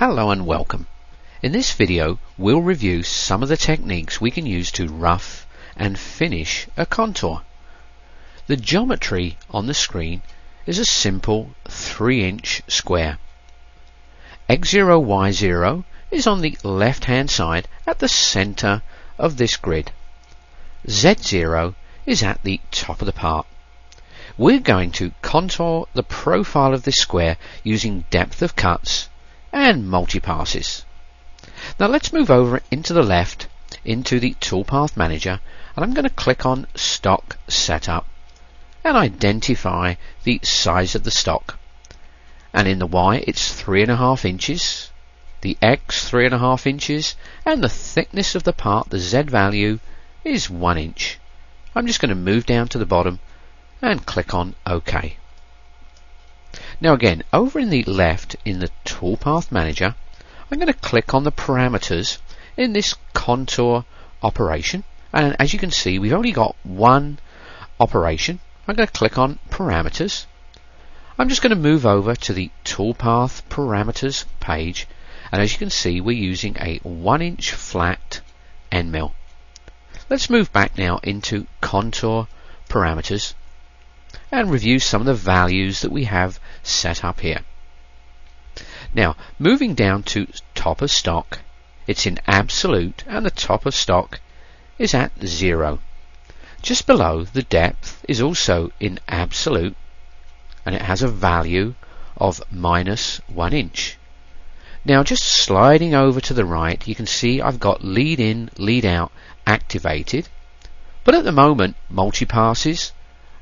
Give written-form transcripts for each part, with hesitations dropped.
Hello and welcome. In this video we'll review some of the techniques we can use to rough and finish a contour. The geometry on the screen is a simple 3-inch square. X0, Y0 is on the left hand side at the center of this grid. Z0 is at the top of the part. We're going to contour the profile of this square using depth of cuts and multi-passes. Now let's move over into the left into the Toolpath Manager, and I'm going to click on Stock Setup and identify the size of the stock. And in the Y it's 3.5 inches, the X 3.5 inches, and the thickness of the part, the Z value, is 1 inch. I'm just going to move down to the bottom and click on OK. Now again, over in the left in the Toolpath Manager, I'm going to click on the parameters in this contour operation, and as you can see we've only got one operation. I'm going to click on parameters. I'm just going to move over to the Toolpath Parameters page, and as you can see we're using a 1-inch flat end mill. Let's move back now into Contour Parameters and review some of the values that we have set up here. Now moving down to top of stock, it's in absolute and the top of stock is at 0. Just below, the depth is also in absolute and it has a value of -1 inch. Now just sliding over to the right, you can see I've got lead in, lead out activated, but at the moment multi-passes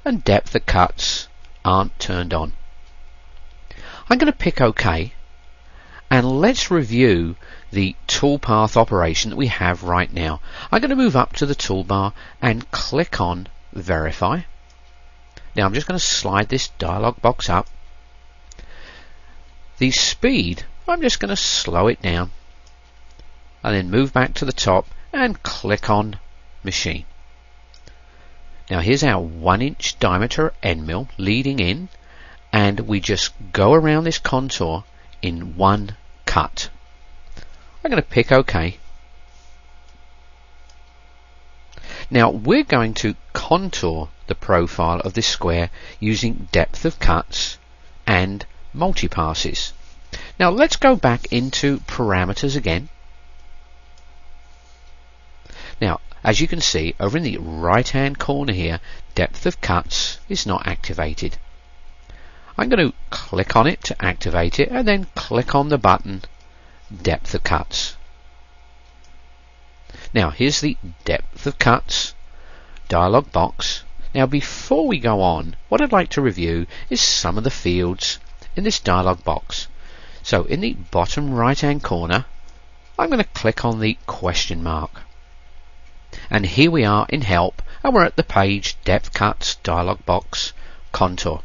and depth of cuts aren't turned on. I'm going to pick OK, and let's review the toolpath operation that we have right now. I'm going to move up to the toolbar and click on Verify. Now I'm just going to slide this dialog box up. The speed, I'm just going to slow it down and then move back to the top and click on Machine. Now here's our 1-inch diameter end mill leading in, and we just go around this contour in one cut. I'm going to pick OK. Now we're going to contour the profile of this square using depth of cuts and multi-passes. Now let's go back into parameters again. Now as you can see over in the right hand corner here, depth of cuts is not activated. I'm going to click on it to activate it and then click on the button depth of cuts. Now here's the depth of cuts dialog box. Now before we go on, what I'd like to review is some of the fields in this dialog box. So in the bottom right hand corner, I'm going to click on the question mark. And here we are in Help, and we're at the page Depth Cuts dialog box Contour.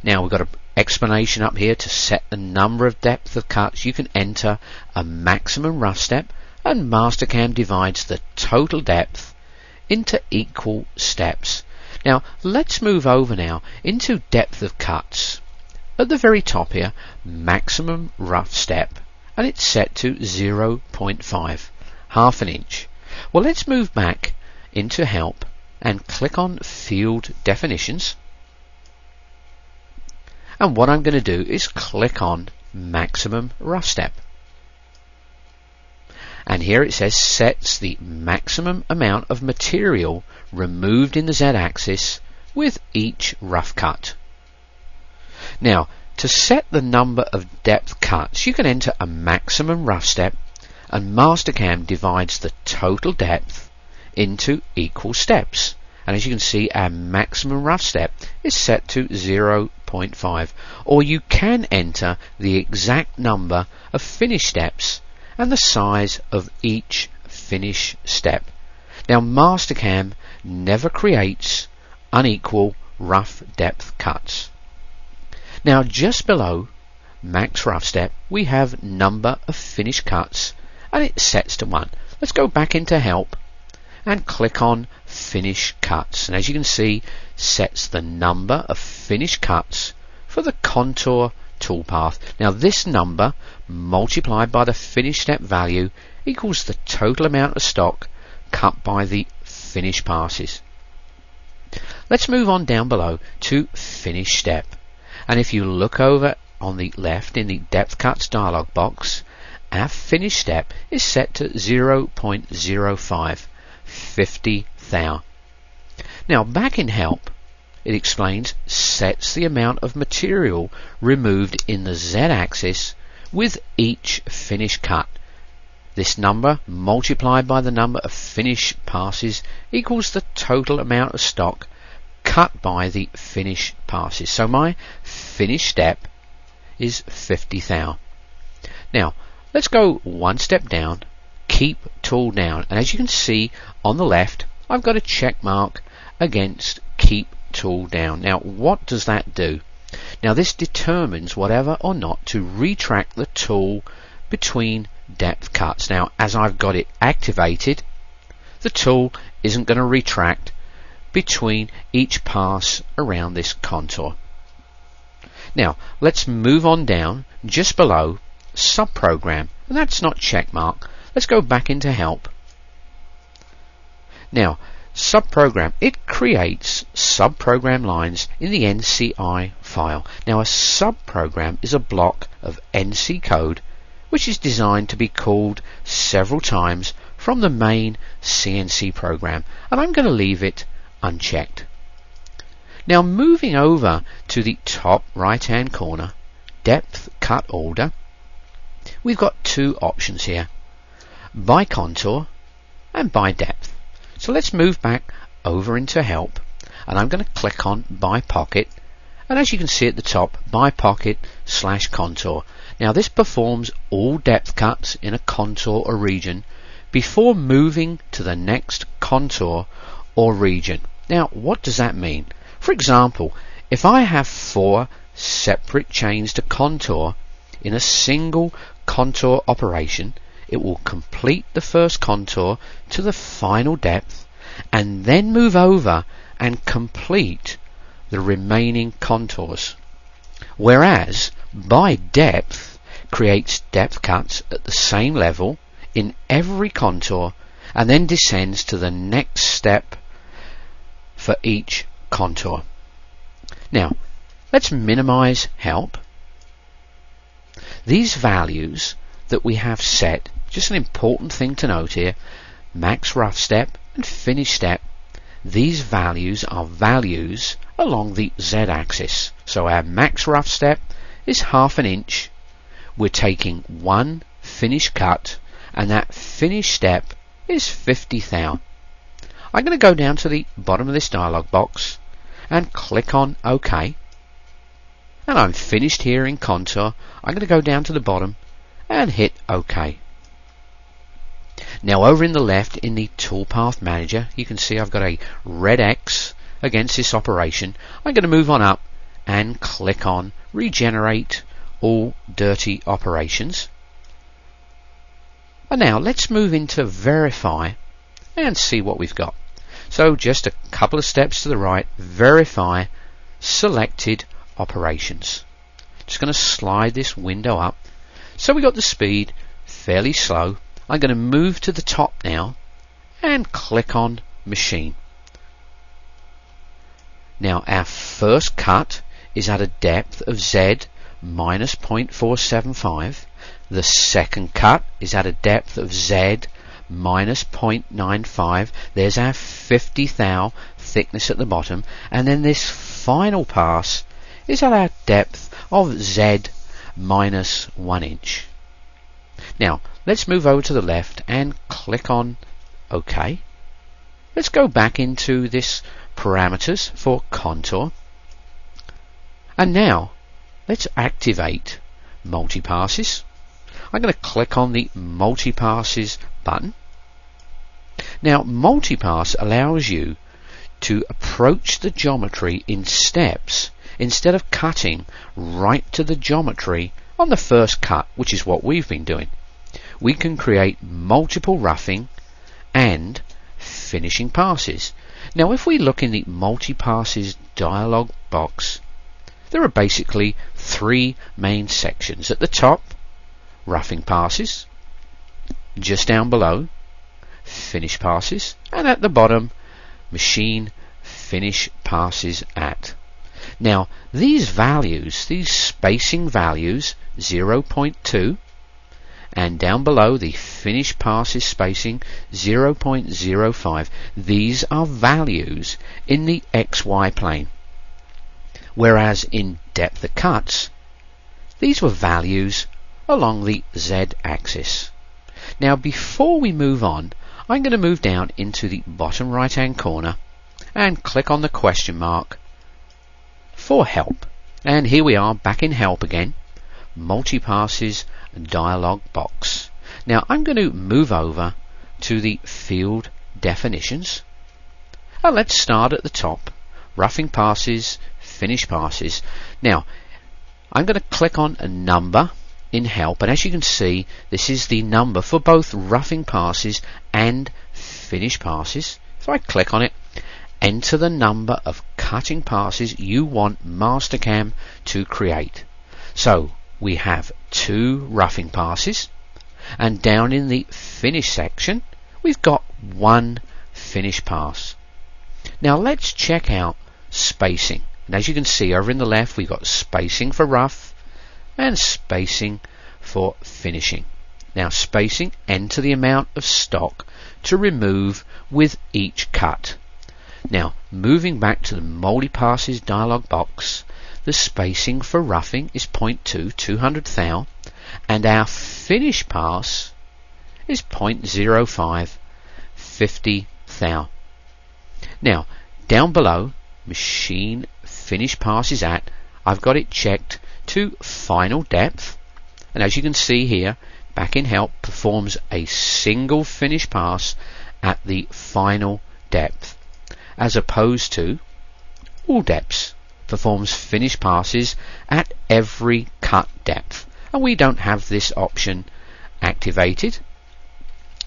Now we've got an explanation up here to set the number of depth of cuts. You can enter a maximum rough step, and Mastercam divides the total depth into equal steps. Now let's move over now into depth of cuts. At the very top here, maximum rough step, and it's set to 0.5, half an inch. Well, let's move back into Help and click on Field Definitions. And what I'm going to do is click on Maximum Rough Step. And here it says sets the maximum amount of material removed in the Z-axis with each rough cut. Now, to set the number of depth cuts, you can enter a maximum rough step, and Mastercam divides the total depth into equal steps. And as you can see, our maximum rough step is set to 0.5. Or you can enter the exact number of finish steps and the size of each finish step. Now Mastercam never creates unequal rough depth cuts. Now just below max rough step we have number of finish cuts, and it sets to 1. Let's go back into Help and click on Finish Cuts, and as you can see sets the number of finish cuts for the contour toolpath. Now this number multiplied by the finish step value equals the total amount of stock cut by the finish passes. Let's move on down below to finish step, and if you look over on the left in the depth cuts dialog box, our finish step is set to 0.05, 50 thou. Now back in help, it explains sets the amount of material removed in the z-axis with each finish cut. This number multiplied by the number of finish passes equals the total amount of stock cut by the finish passes. So my finish step is 50 thou. Now let's go one step down, keep tool down, and as you can see on the left I've got a check mark against keep tool down. Now what does that do? Now this determines whether or not to retract the tool between depth cuts. Now as I've got it activated, the tool isn't going to retract between each pass around this contour. Now let's move on down just below subprogram, and that's not check mark. Let's go back into help. Now subprogram, it creates subprogram lines in the NCI file. Now a subprogram is a block of NC code which is designed to be called several times from the main CNC program, and I'm going to leave it unchecked. Now moving over to the top right hand corner, depth cut order, we've got two options here, by contour and by depth. So let's move back over into help, and I'm going to click on by pocket, and as you can see at the top, by pocket / contour. Now this performs all depth cuts in a contour or region before moving to the next contour or region. Now what does that mean? For example, if I have 4 separate chains to contour in a single contour operation, it will complete the first contour to the final depth and then move over and complete the remaining contours. Whereas by depth creates depth cuts at the same level in every contour and then descends to the next step for each contour. Now let's minimize help. These values that we have set, just an important thing to note here, max rough step and finish step, these values are values along the z-axis. So our max rough step is 1/2 inch. We're taking 1 finish cut, and that finish step is 50 thou. I'm going to go down to the bottom of this dialog box and click on OK, and I'm finished here in contour. I'm going to go down to the bottom and hit OK. Now over in the left in the toolpath manager, you can see I've got a red X against this operation. I'm going to move on up and click on regenerate all dirty operations. And now let's move into verify and see what we've got. So just a couple of steps to the right, verify selected operations. Just going to slide this window up. So we got the speed fairly slow. I'm going to move to the top now and click on machine. Now our first cut is at a depth of Z minus 0.475. The second cut is at a depth of Z minus 0.95. There's our 50 thou thickness at the bottom, and then this final pass is at our depth of Z minus 1 inch. Now let's move over to the left and click on OK. Let's go back into this parameters for contour, and now let's activate multi-passes. I'm going to click on the multi-passes button. Now multi-pass allows you to approach the geometry in steps instead of cutting right to the geometry on the first cut, which is what we've been doing. We can create multiple roughing and finishing passes. Now if we look in the multi-passes dialog box, There are basically three main sections. At the top, roughing passes, just down below, finish passes, and at the bottom, machine finish passes at. Now these values, these spacing values, 0.2, and down below the finish passes spacing 0.05, these are values in the XY plane, whereas in depth of cuts these were values along the Z axis. Now before we move on, I'm going to move down into the bottom right hand corner and click on the question mark for help, and here we are back in help again, multi-passes dialog box. Now I'm going to move over to the field definitions, and let's start at the top, roughing passes, finish passes. Now I'm going to click on a number in help, and as you can see, this is the number for both roughing passes and finish passes. If I click on it, enter the number of cutting passes you want Mastercam to create. So we have 2 roughing passes, and down in the finish section we've got 1 finish pass. Now let's check out spacing, and as you can see over in the left we've got spacing for rough and spacing for finishing. Now spacing, enter the amount of stock to remove with each cut. Now moving back to the multi-passes dialog box, the spacing for roughing is 0.2, 200 thou, and our finish pass is 0.05, 50 thou. Now down below, machine finish passes at, I've got it checked to final depth, and as you can see here, back in help, performs a single finish pass at the final depth, as opposed to all depths, performs finish passes at every cut depth, and we don't have this option activated.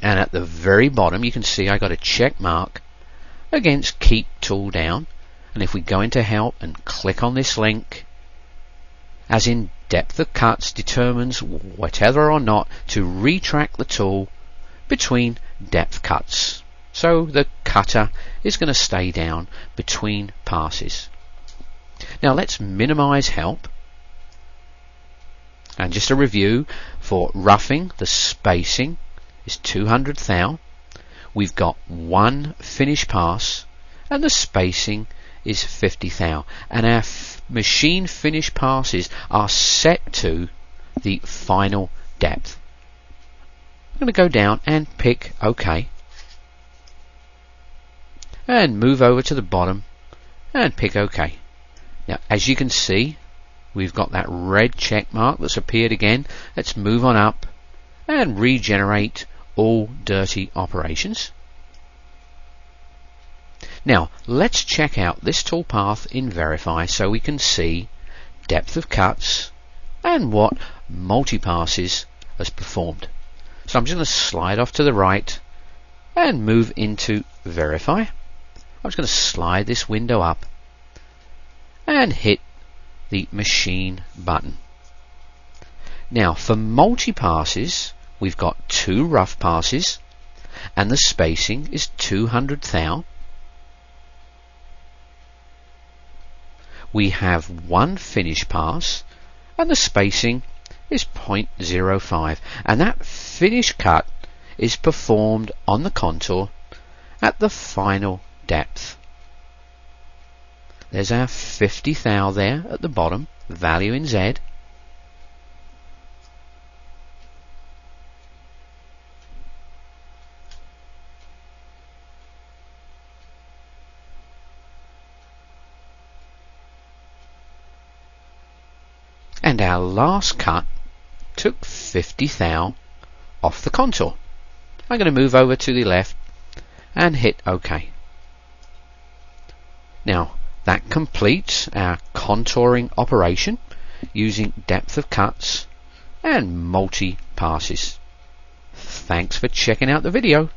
And at the very bottom you can see I got a check mark against keep tool down, and if we go into help and click on this link, as in depth of cuts determines whether or not to retract the tool between depth cuts. So the cutter is going to stay down between passes. Now let's minimize help, and just a review, for roughing the spacing is 200 thou, we've got 1 finish pass, and the spacing is 50 thou, and our machine finish passes are set to the final depth. I'm going to go down and pick OK, and move over to the bottom and pick OK. Now as you can see, we've got that red check mark that's appeared again. Let's move on up and regenerate all dirty operations. Now let's check out this toolpath in Verify so we can see depth of cuts and what multi-passes has performed. So I'm just going to slide off to the right and move into Verify. I'm just going to slide this window up and hit the machine button. Now for multi-passes we've got 2 rough passes and the spacing is 200 thou. We have 1 finish pass and the spacing is 0.05, and that finish cut is performed on the contour at the final depth. There's our 50 thou there at the bottom, value in Z. And our last cut took 50 thou off the contour. I'm going to move over to the left and hit OK. Now that completes our contouring operation using depth of cuts and multi-passes. Thanks for checking out the video.